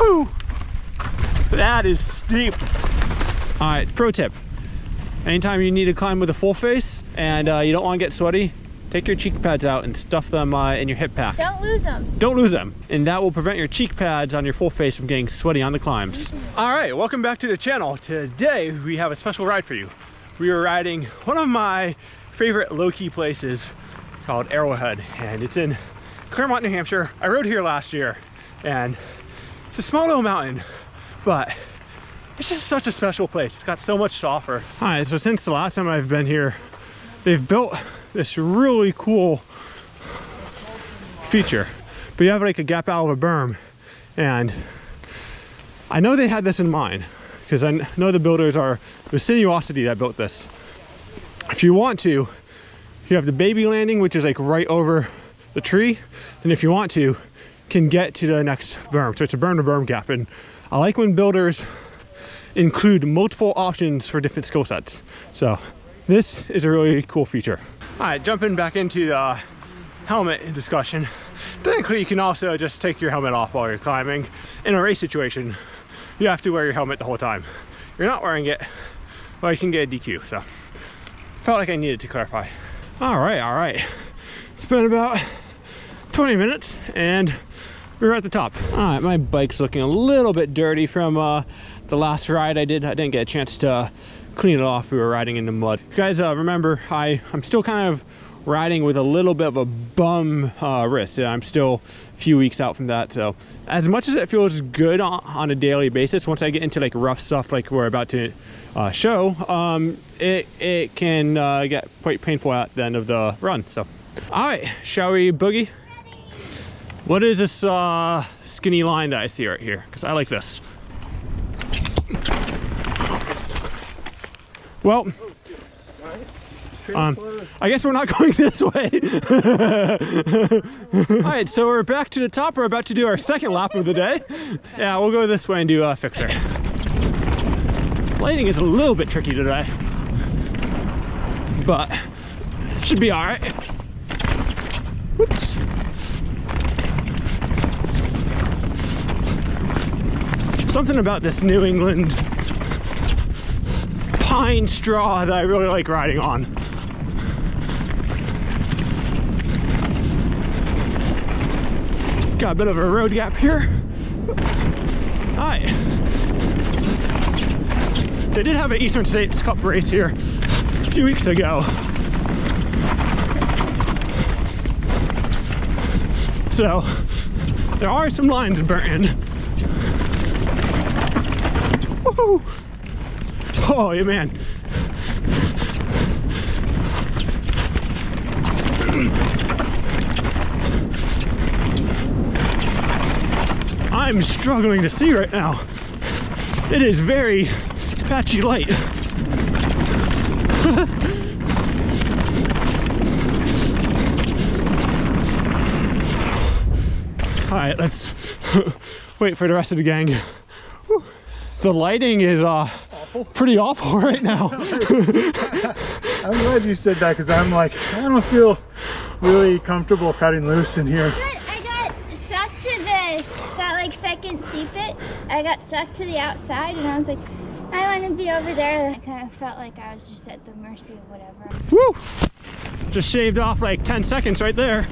Woo! That is steep. All right, pro tip. Anytime you need to climb with a full face and you don't want to get sweaty, take your cheek pads out and stuff them in your hip pack. Don't lose them. Don't lose them. And that will prevent your cheek pads on your full face from getting sweaty on the climbs. All right, welcome back to the channel. Today, we have a special ride for you. We are riding one of my favorite low-key places called Arrowhead, and it's in Claremont, New Hampshire. I rode here last year, and it's a small little mountain, but it's just such a special place. It's got so much to offer. All right, so since the last time I've been here, they've built this really cool feature. But you have like a gap out of a berm, and I know they had this in mind because I know the builders are the Sinuosity that built this. If you want to, you have the baby landing, which is like right over the tree, and if you want to, can get to the next berm. So it's a berm to berm gap, and I like when builders include multiple options for different skill sets. So this is a really cool feature. All right, jumping back into the helmet discussion. Technically, you can also just take your helmet off while you're climbing. In a race situation, you have to wear your helmet the whole time. If you're not wearing it, well, you can get a DQ. So felt like I needed to clarify. All right. It's been about 20 minutes and we're at the top. All right, my bike's looking a little bit dirty from the last ride I did. I didn't get a chance to clean it off. We were riding in the mud. If you guys remember, I'm still kind of riding with a little bit of a bum wrist. I'm still a few weeks out from that. So as much as it feels good on a daily basis, once I get into like rough stuff like we're about to show, it can get quite painful at the end of the run. So all right, shall we boogie? What is this skinny line that I see right here? Because I like this. Well, I guess we're not going this way. All right, so we're back to the top. We're about to do our second lap of the day. Yeah, we'll go this way and do a fixer. Lighting is a little bit tricky today, but should be all right. Whoops. Something about this New England pine straw that I really like riding on. Got a bit of a road gap here. Alright. They did have an Eastern States Cup race here a few weeks ago. So there are some lines burnt in. Woohoo! Oh, yeah, man. I'm struggling to see right now. It is very patchy light. All right, let's wait for the rest of the gang. Whew. The lighting is pretty awful right now. I'm glad you said that because I'm like, I don't feel really comfortable cutting loose in here. I got stuck to that like second seat bit. I got stuck to the outside and I was like, I want to be over there. I kind of felt like I was just at the mercy of whatever. Woo! Just shaved off like 10 seconds right there.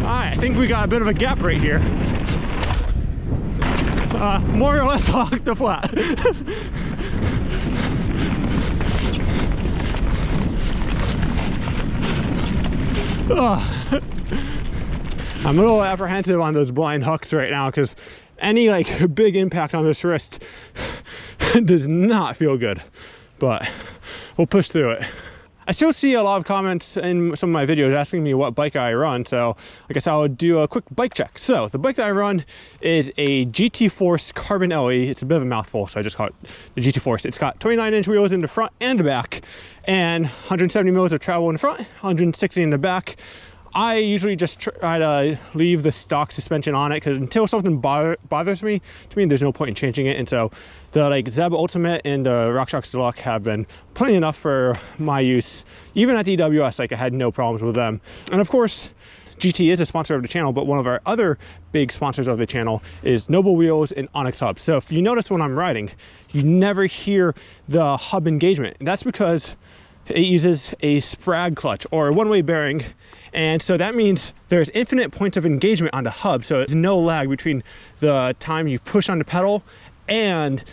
Alright, I think we got a bit of a gap right here. More or less off the flat. I'm a little apprehensive on those blind hooks right now because any like big impact on this wrist does not feel good, but we'll push through it. I still see a lot of comments in some of my videos asking me what bike I run, so I guess I'll do a quick bike check. So the bike that I run is a GT Force Carbon LE. It's a bit of a mouthful, so I just call it the GT Force. It's got 29-inch wheels in the front and the back, and 170 mils of travel in the front, 160 in the back. I usually just try to leave the stock suspension on it, because until something bothers me, to me, there's no point in changing it. And so the like Zeb Ultimate and the RockShox Deluxe have been plenty enough for my use. Even at EWS, like I had no problems with them. And of course, GT is a sponsor of the channel, but one of our other big sponsors of the channel is Noble Wheels and Onyx Hubs. So if you notice when I'm riding, you never hear the hub engagement. And that's because it uses a sprag clutch or a one-way bearing. And so that means there's infinite points of engagement on the hub. So there's no lag between the time you push on the pedal and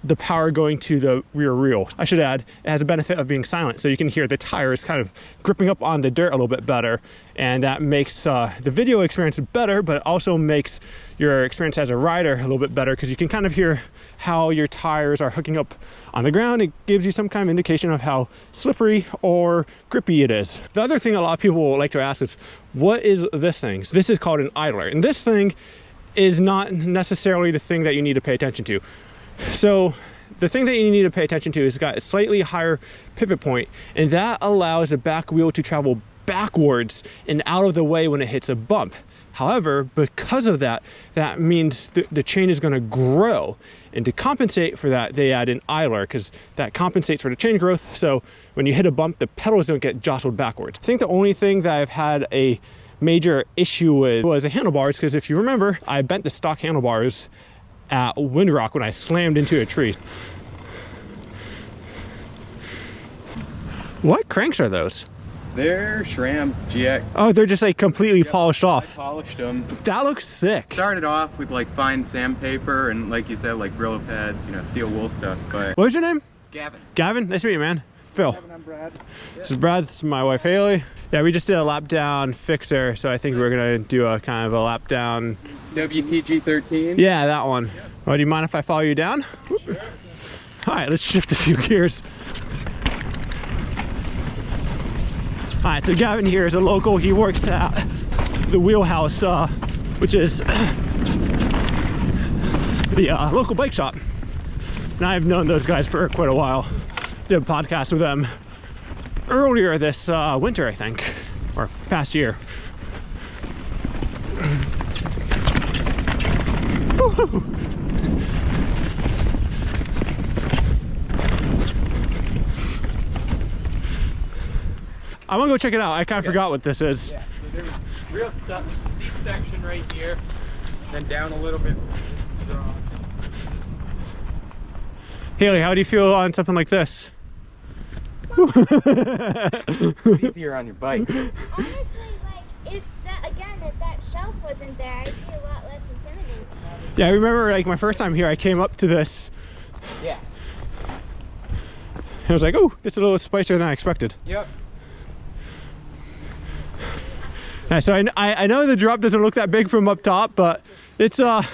the power going to the rear wheel. I should add, it has a benefit of being silent, so you can hear the tires kind of gripping up on the dirt a little bit better, and that makes the video experience better, but it also makes your experience as a rider a little bit better, because you can kind of hear how your tires are hooking up on the ground. It gives you some kind of indication of how slippery or grippy it is. The other thing a lot of people like to ask is, what is this thing? So this is called an idler, and this thing is not necessarily the thing that you need to pay attention to. So the thing that you need to pay attention to is got a slightly higher pivot point, and that allows the back wheel to travel backwards and out of the way when it hits a bump. However, because of that, that means the chain is going to grow, and to compensate for that, they add an idler, because that compensates for the chain growth. So when you hit a bump, the pedals don't get jostled backwards. I think the only thing that I've had a major issue with was the handlebars, because if you remember, I bent the stock handlebars at Windrock when I slammed into a tree. What cranks are those? They're SRAM GX. Oh, they're just like completely polished off. I polished them. That looks sick. Started off with like fine sandpaper and, like you said, like Brillo pads, you know, steel wool stuff. But What was your name? Gavin. Gavin, nice to meet you, man. Phil. Gavin, I'm Brad. This is Brad, this is my wife Haley. Yeah, we just did a lap down fixer, so I think we're gonna do a kind of a lap down. WTG13. Yeah, that one. Oh, do you mind if I follow you down? Sure. All right, let's shift a few gears. All right, so Gavin here is a local. He works at the Wheelhouse, which is the local bike shop. And I've known those guys for quite a while. Did a podcast with them earlier this winter, I think, or past year. I'm gonna go check it out. I kind of forgot what this is. Yeah, so there's real steep section right here, then down a little bit. Haley, how do you feel on something like this? It's easier on your bike. Honestly, like, if that shelf wasn't there, I'd be a lot less intimidated. Yeah, I remember like my first time here, I came up to this. Yeah. And I was like, oh, it's a little spicier than I expected. Yep. Yeah, so I know the drop doesn't look that big from up top, but it's got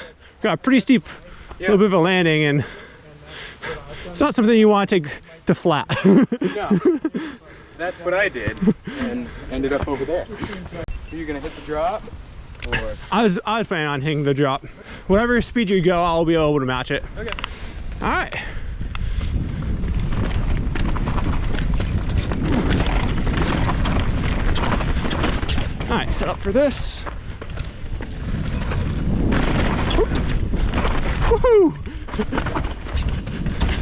a pretty steep little bit of a landing, and it's not something you want to take to flat. No. That's what I did, and ended up over there. Are you gonna hit the drop? Or? I was planning on hitting the drop. Whatever speed you go, I'll be able to match it. Okay. All right. All right, set up for this. Woohoo!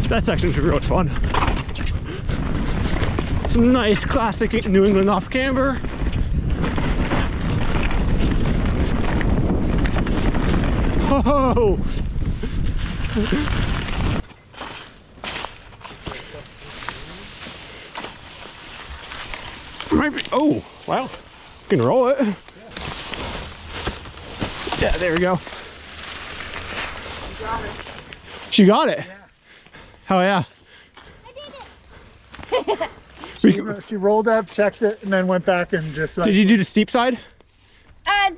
That section's real fun. Some nice classic New England off camber. Oh! Oh, wow. You can roll it. Yeah, there we go. You got it. She got it? Yeah. Hell yeah. She rolled up, checked it, and then went back and just like... Did you do the steep side?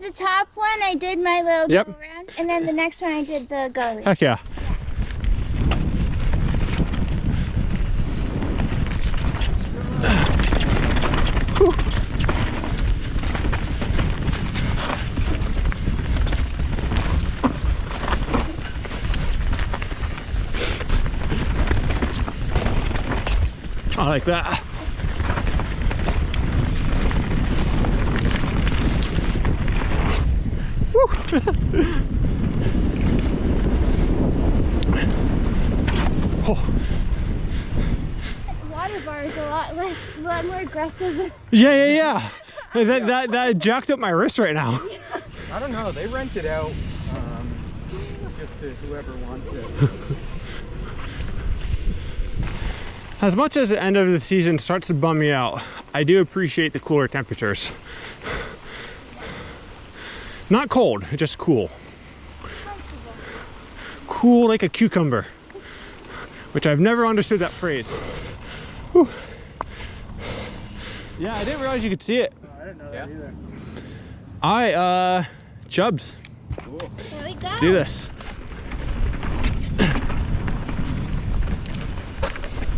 The top one, I did my little Yep. go around, and then the next one, I did the gully. Heck yeah. I like that. Oh. Water bar is a lot more aggressive than... Yeah. That jacked up my wrist right now. I don't know. They rent it out just to whoever wants it. As much as the end of the season starts to bum me out, I do appreciate the cooler temperatures. Not cold, just cool. Cool like a cucumber, which I've never understood that phrase. Whew. Yeah, I didn't realize you could see it. Oh, I didn't know that either. All right, Chubbs. Cool. There we go. Let's do this.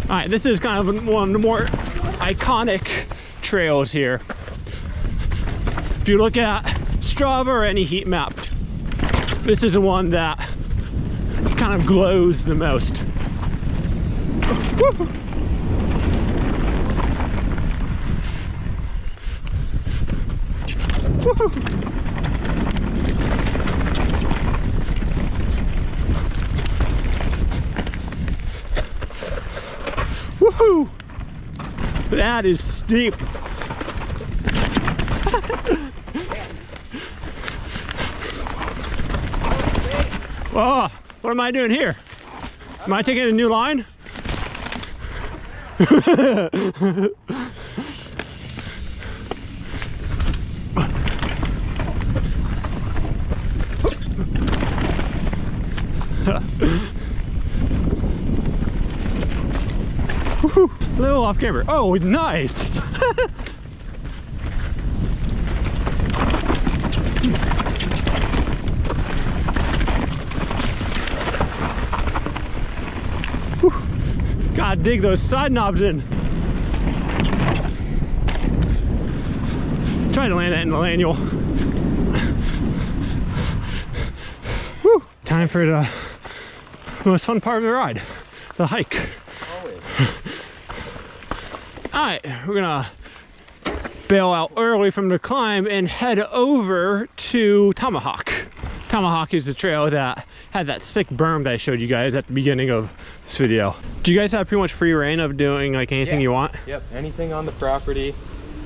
All right, this is kind of one of the more iconic trails here. If you look at Strava or any heat map, this is the one that kind of glows the most. Woo! Woohoo! That is steep. Oh, what am I doing here? Am I taking a new line? A little off camera. Oh, nice. Gotta dig those side knobs in. Trying to land that in the manual. Whew. Time for the most fun part of the ride, the hike. Always. All right, we're gonna bail out early from the climb and head over to Tomahawk. Tomahawk is the trail that had that sick berm that I showed you guys at the beginning of this video. Do you guys have pretty much free reign of doing like anything you want? Yep, anything on the property.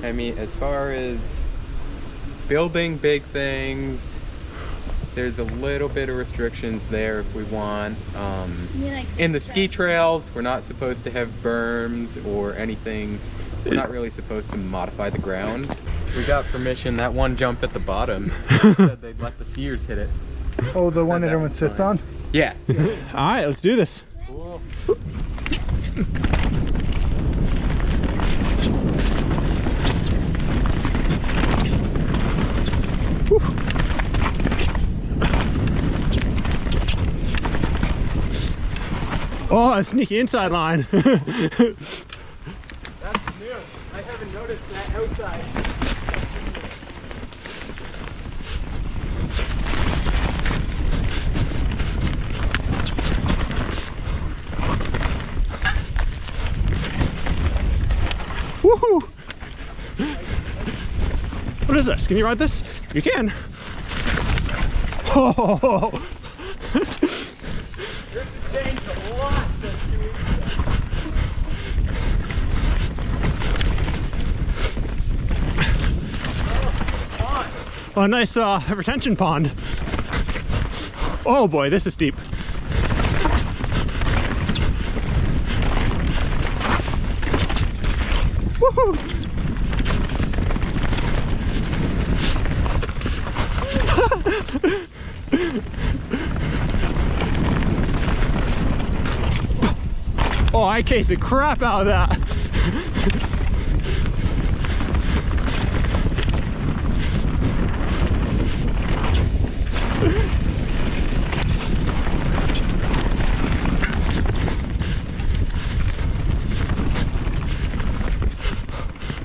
I mean, as far as building big things, there's a little bit of restrictions there if we want. In the ski trails, we're not supposed to have berms or anything. We're not really supposed to modify the ground. We got permission. That one jump at the bottom said they'd let the skiers hit it. Oh, the one that everyone sits on? Yeah. All right, let's do this. Cool. Oh, a sneaky inside line. That's new. I haven't noticed that outside. Woohoo! What is this? Can you ride this? You can. Oh. This has changed a lot since 2 weeks ago. Oh, nice retention pond. Oh boy, this is steep. Woohoo! Oh, I cased the crap out of that.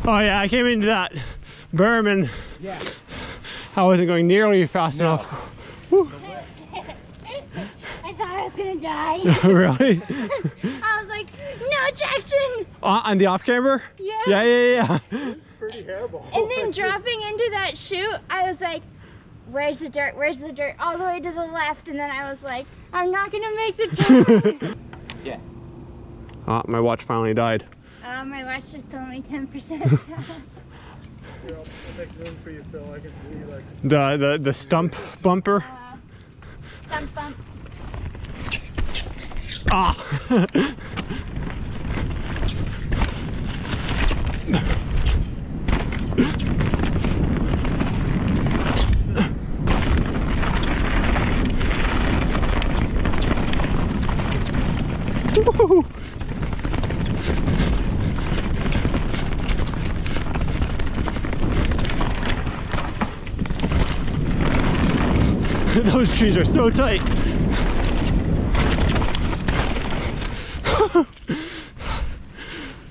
Oh yeah, I came into that berm and I wasn't going nearly fast enough. Whew. I thought I was gonna die. Really? I was like, no traction. On the off camber? Yeah. Yeah. It's pretty terrible. And then dropping into that chute, I was like, where's the dirt? Where's the dirt? All the way to the left. And then I was like, I'm not gonna make the turn. Yeah. Ah, my watch finally died. My watch just told me 10%. Here, I'll make room for you, Phil. I can see like The stump bumper. Stump bump. Ah. Woo-hoo. Those trees are so tight.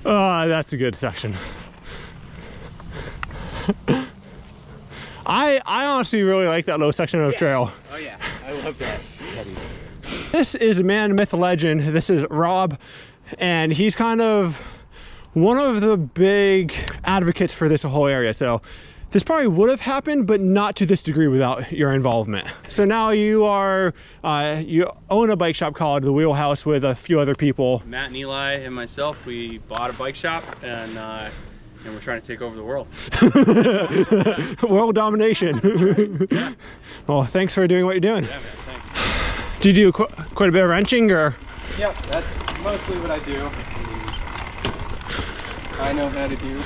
Oh, that's a good section. I honestly really like that low section of trail. Oh yeah, I love that. This is man, myth, legend. This is Rob, and he's kind of one of the big advocates for this whole area. So this probably would have happened, but not to this degree without your involvement. So now you are, you own a bike shop called The Wheelhouse with a few other people. Matt and Eli and myself, we bought a bike shop, and we're trying to take over the world. World domination. Yeah. Well, thanks for doing what you're doing. Yeah, man, thanks. Do you do quite a bit of wrenching, or? Yep, that's mostly what I do. I know how to do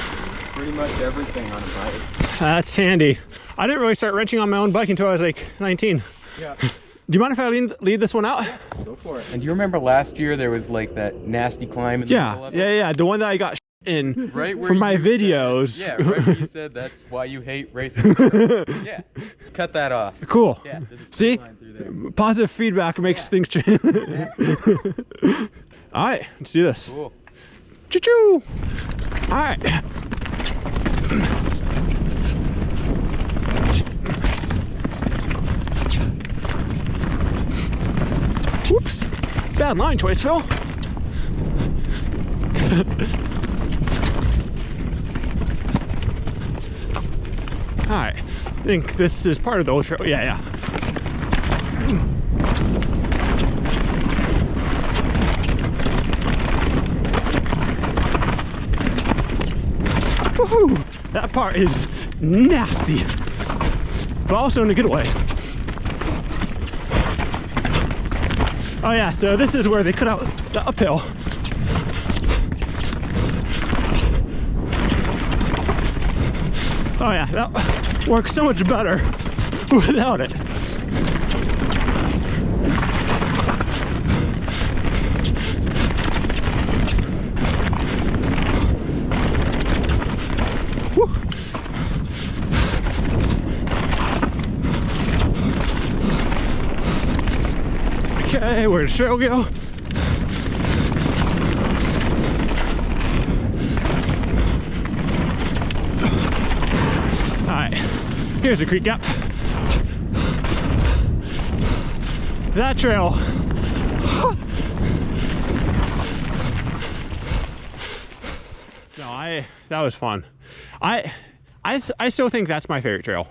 pretty much everything on a bike. That's handy. I didn't really start wrenching on my own bike until I was like 19. yeah. Do you mind if I lead this one out? Go for it. And do you remember last year there was like that nasty climb in the middle of it? Yeah. The one that I got in Right where from my you videos. Said, yeah, right where you said that's why you hate racing. Yeah, cut that off. Cool. Yeah, there's a See? line through there. Positive feedback makes things change. All right, let's do this. Cool. Choo-choo. All right. Whoops. Bad line choice, Phil. All right. I think this is part of the old trail. Yeah. Woohoo! That part is nasty, but also in a good way. Oh yeah, so this is where they cut out the uphill. Oh yeah, that works so much better without it. Woo. Okay, where does trail go? Alright, here's a creek gap. That trail. No, that was fun. I still think that's my favorite trail.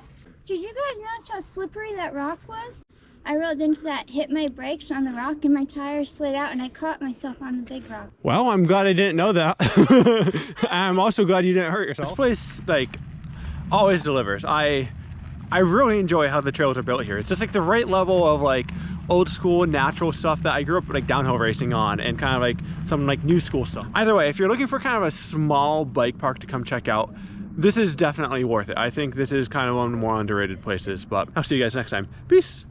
Did you guys notice how slippery that rock was? I rolled into that, hit my brakes on the rock, and my tires slid out, and I caught myself on the big rock. Well, I'm glad I didn't know that. I'm also glad you didn't hurt yourself. This place, like, always delivers. I really enjoy how the trails are built here. It's just like the right level of like old school natural stuff that I grew up like downhill racing on, and kind of like some like new school stuff. Either way, if you're looking for kind of a small bike park to come check out, this is definitely worth it. I think this is kind of one of the more underrated places, but I'll see you guys next time. Peace.